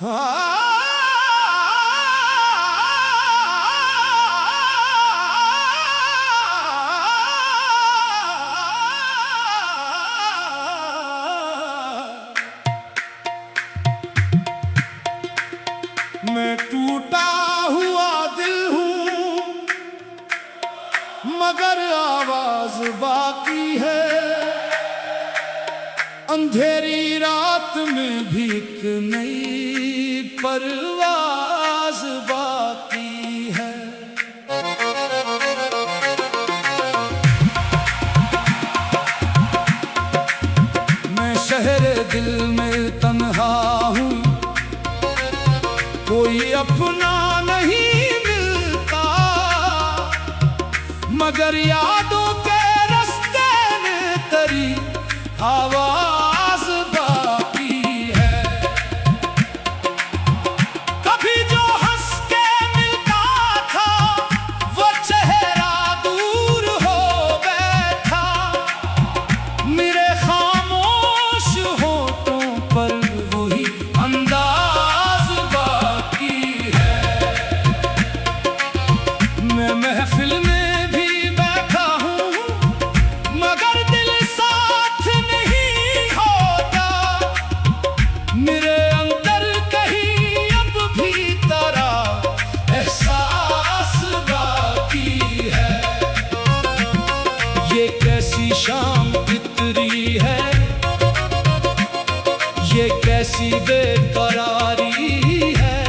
मैं टूटा हुआ दिल हूँ मगर आवाज बाकी है। अंधेरी रात में भी एक नई परवाज बाकी है। मैं शहर दिल में तन्हा हूँ, कोई अपना नहीं मिलता, मगर यादों के रास्ते में तेरी आवाज बाकी है। कभी जो हंस के मिलता था वो चेहरा दूर हो बैठा, मेरे खामोश होठों पर वही अंदाज बाकी है। मैं महफिल में भी बैठा हूँ मगर दिल साथ नहीं होता, मेरे अंदर कहीं अब भी तेरा एहसास बाकी है। ये कैसी शाम इतरी है, ये कैसी बेकरारी है,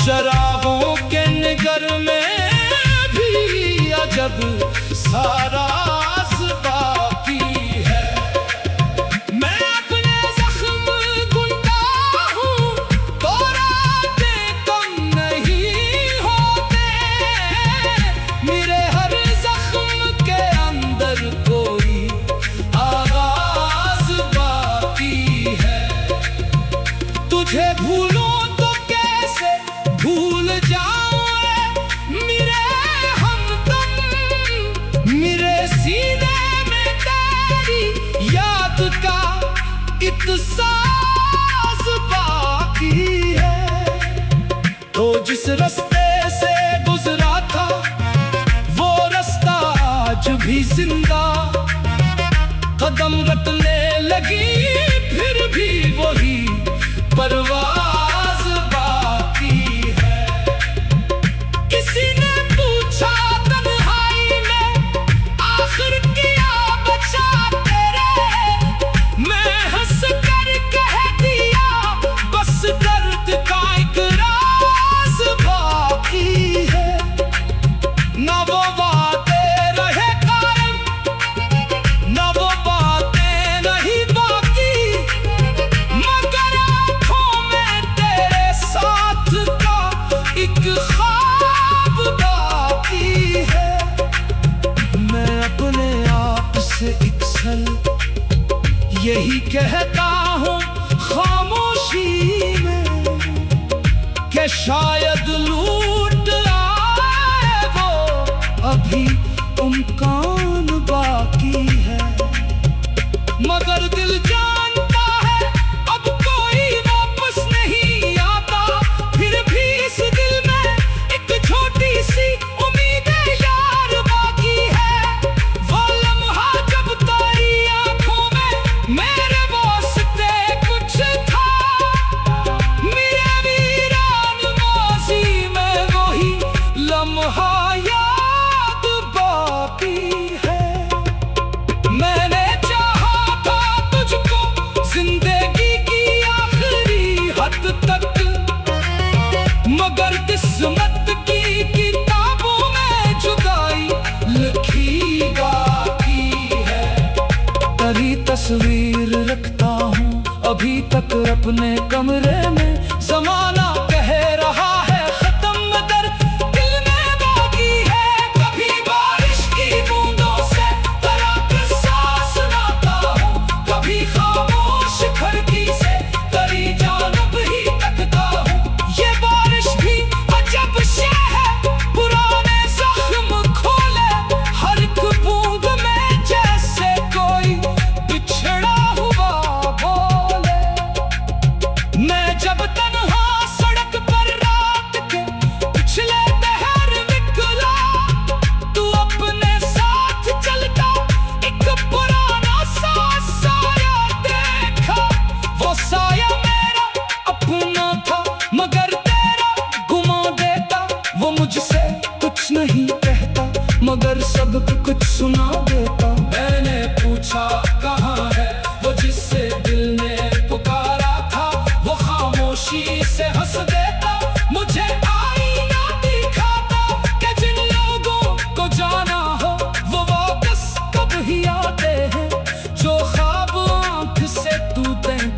शराबों के निगर में भी अजब सारा बाकी है। मैं अपने जख्म गुनता हूँ तो रातें कम नहीं होते, मेरे हर जख्म के अंदर कोई आवाज बाकी है। तुझे भूलूं तो कैसे भूल जाऊं मेरे हमदम, मेरे सीने में तेरी याद का इत्सास बाकी है। तो जिस रास्ते से गुजरा था वो रास्ता आज भी जिंदा, कदम रटने लगी फिर भी वही परवाज बाकी है। किसी ने पूछा तन्हाई में आखिर क्या बचा तेरे, मैं हंस कर कह दिया बस दर्द का एक राज बाकी है। ना वो बातें रहे कायम, ना वो बातें नहीं बाकी, मगर आँखों में तेरे साथ का एक ख्वाब बाकी है। मैं अपने आप से अक्सर यही कहता हूँ खामोशी में कि शायद लूट आए वो अभी इम्कान बाकी है, मगर दिल जानता है अब कोई वापस नहीं आता, फिर भी इस दिल में एक छोटी सी उम्मीद यार बाकी है। वो लम्हा जब तेरी आंखों में मेरे वास्ते कुछ था, मेरे वीरान माज़ी में वही लम्हा याद बाकी है। मैंने चाहा था तुझको जिंदगी की आखिरी हद तक, मगर किस्मत की किताबों में जुदाई लिखी बाकी है। तेरी तस्वीर रखता हूँ अभी तक अपने कमरे में, ज़माना कह रहा है खत्म मगर दिल में बाकी है। कभी बारिश की बूंदों से तेरा किस्सा सुनाता हूँ, कभी खामोश खिड़की से तेरी जानब ही तकता हूँ। ये बारिश भी अजब शे है, पुराने जख्म खोले हर एक बूंद में जैसे कोई बिछड़ा हुआ बोले। मैं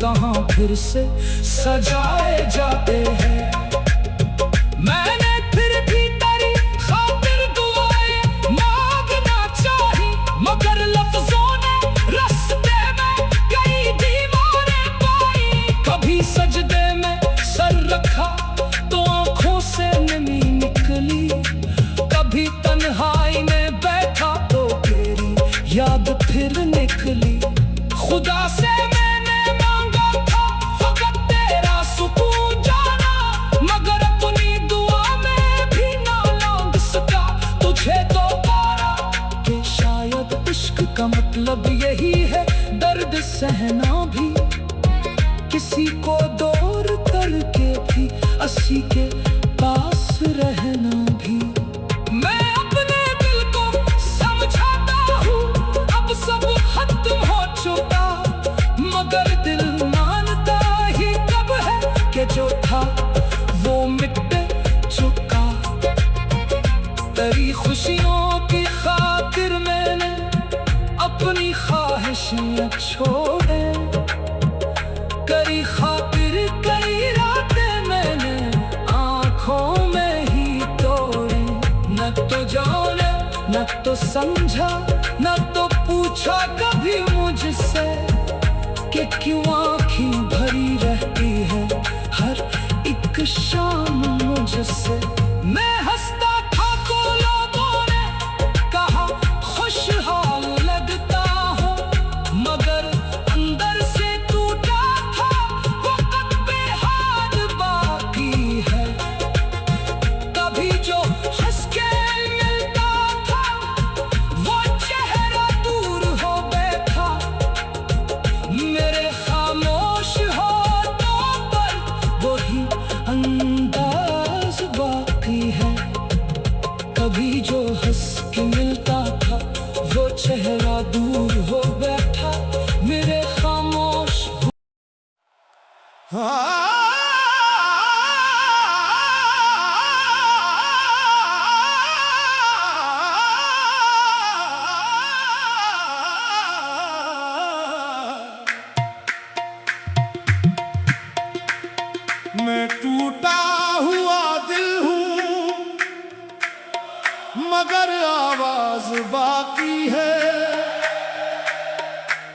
कहाँ फिर से सजाए जाते हैं। मैंने फिर भी तेरी खातिर दुआएं मांगना चाही, मगर लफ्जों ने रास्ते में कई दीवारें पाई। कभी सजदे में सर रखा तो आंखों से नमी निकली, कभी तन्हाई में बैठा तो तेरी याद फिर निकली। खुदा से मैंने मांगा था फकत तेरा सुकून जाना, मगर अपनी दुआ में भी ना मांग सका तुझे दोबारा। कि शायद इश्क का मतलब यही है दर्द सहना भी, किसी को दूर करके भी अस्सी के पास रहना भी। मैं अपने दिल को समझाता हूँ अब सब खत्म हो चुका, मगर दिल मानता ही कब है कि जो था वो मिट चुका। तेरी खुशियों की खातिर मैंने अपनी ख्वाहिशें छोड़े, करी खातिर कई रातें मैंने आँखों में ही तोड़े। न तो जाने न तो समझा न तो पूछा कभी मुझसे कि क्यों आँखें भरी रहती है हर एक शाम मुझसे। मैं हंसता था तो लोगों ने कहा खुशहाल लगता हूँ, मगर अंदर से टूटा था वक़्त बेहाल बाकी है। कभी जो हंस के मिलता था वो चेहरा दूर हो बैठा, मेरे खामोश होठों पर वही अंदाज बाकी है। कभी जो हंस के मिलता था वो चेहरा दूर हो बैठा, मेरे खामोश मैं टूटा हुआ दिल हूँ मगर आवाज बाकी है।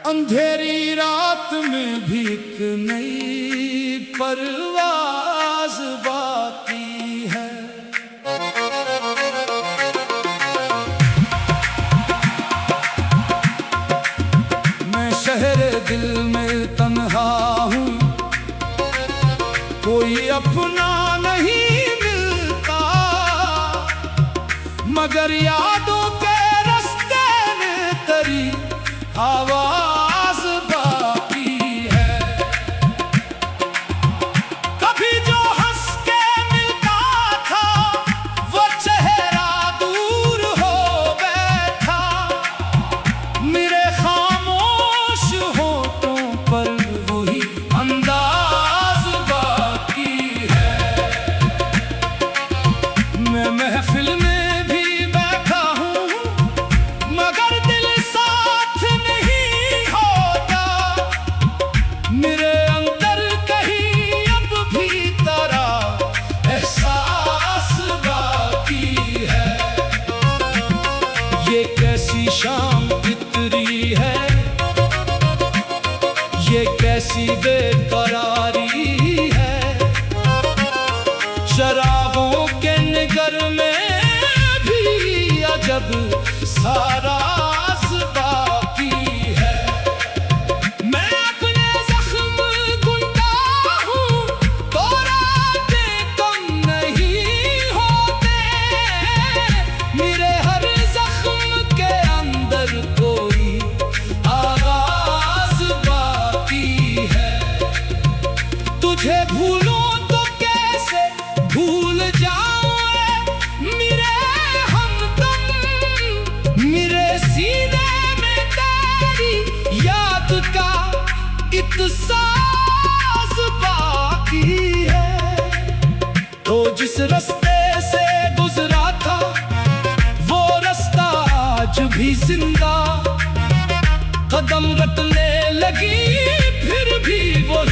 अंधेरी रात में भी एक नई परवाज बाकी है। मैं शहर दिल में तन्हा हूँ, कोई अपना नहीं मिलता, मगर यादों के रास्ते में तेरी आवाज बाकी है। कभी जो हंस के मिलता था वो चेहरा दूर हो बैठा, मेरे खामोश होठों पर वही अंदाज बाकी है। मैं महफिल में भी बैठा हूँ मगर दिल साथ नहीं होता, मेरे अंदर कहीं अब भी तेरा एहसास बाकी है। ये कैसी शाम इतरी है, ये कैसी बेकरारी है, शराबों के निगर में भी अजब सारा बाकी है। मैं अपने जख्म गुनता हूँ तो रातें कम नहीं होते, मेरे हर जख्म के अंदर कोई आवाज बाकी है। तुझे भूलूं तो कैसे भूल जाऊं मेरे हमदम, मेरे सीने में तेरी याद का इत्सास बाकी है। तो जिस रास्ते से गुजरा था वो रास्ता आज भी जिंदा, कदम रखने लगी फिर भी वो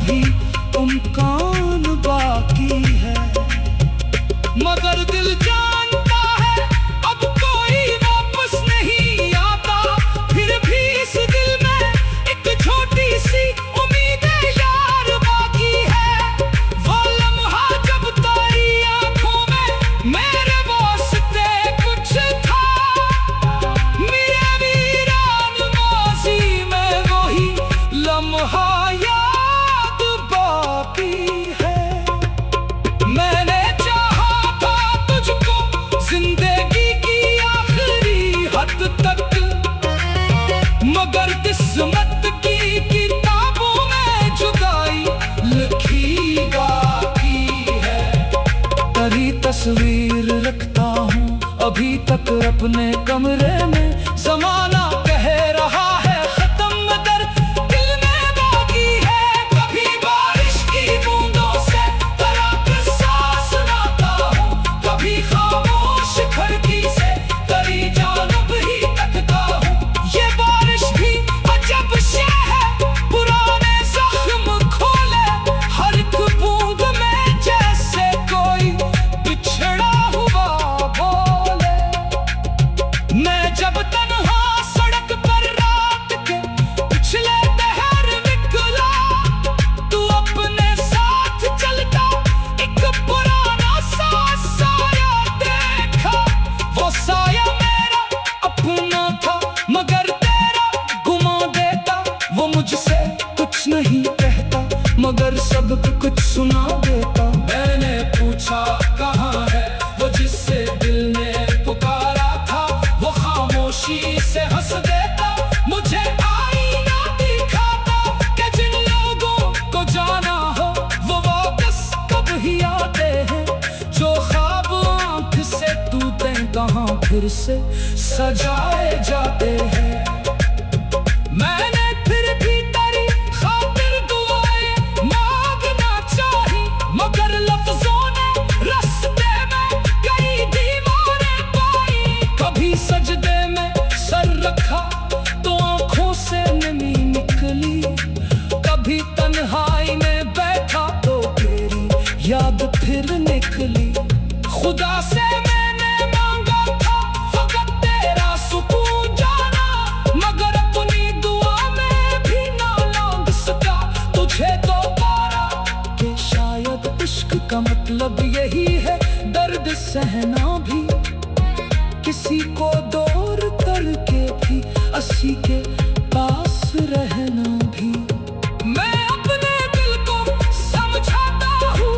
भी इम्कान बाकी है। मगर दिल जानता है अब कोई वापस नहीं आता, फिर भी इस दिल में एक छोटी सी उम्मीद यार बाकी है। वो लम्हा जब तेरी आंखों में मेरे वास्ते कुछ था, मेरे वीरान माज़ी में वही लम्हा याद बाकी है। मैंने चाहा था तुझको जिंदगी की आखिरी हद तक, मगर किस्मत की किताबों में जुदाई लिखी बाकी है। तेरी तस्वीर रखता हूँ अभी तक अपने कमरे में, ज़माना कह रहा है खत्म मगर दिल में बाकी है। कभी बारिश की बूंदों से तड़प सांस लाता हूँ, कभी खामोश खिड़की से तेरी जानब ही तकता हूँ। ये बारिश भी अजब शे है, पुराने जख्म खोले हर एक बूंद में, जैसे कोई बिछड़ा हुआ बोले। मैं जब तन्हा सड़क पर रात के पिछले पहर निकला, तू अपने साथ चलता एक पुराना सा साया देखा। वो साया मेरा अपना था मगर तेरा गुमा देता, वो मुझसे कुछ नहीं कहता मगर सब कुछ सुना देता। मैंने पूछा कहाँ है वो जिससे दिल ने पुकारा था, वो खामोशी से हंस देता, मुझे आईना दिखाता कि जिन लोगों को जाना हो वो वापस कब ही आते हैं। जो ख्वाब आँख से टूटे कहाँ फिर से सजाए जाते हैं। मैंने फिर भी तेरी खातिर दुआएं मांगना चाही, मगर लफ्जों ने रास्ते में कई दीवारें पाई। कभी सजदे में सर रखा तो आंखों से नमी निकली, कभी तन्हाई में बैठा तो तेरी याद फिर निकली। खुदा से मैंने मांगा था फकत तेरा सुकून जाना, मगर अपनी दुआ में भी ना लांग सका तुझे दोबारा। कि शायद इश्क का मतलब यही है दर्द सहना भी, किसी को दूर करके भी अस्सी के पास रहना भी। मैं अपने दिल को समझाता हूँ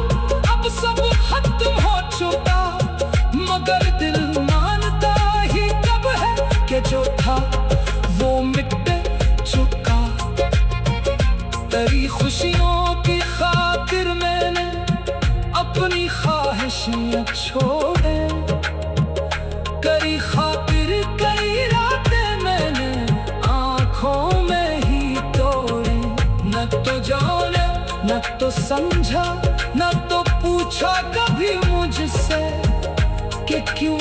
अब सब खत्म हो चुका, मगर दिल मानता ही कब है कि जो था वो मिट चुका। तेरी खुशियों की खातिर मैंने अपनी ख्वाहिशें छोड़े, करी खातिर कई रातें मैंने आँखों में ही तोड़ी। न तो जाने न तो समझा न तो पूछा कभी मुझसे कि क्यों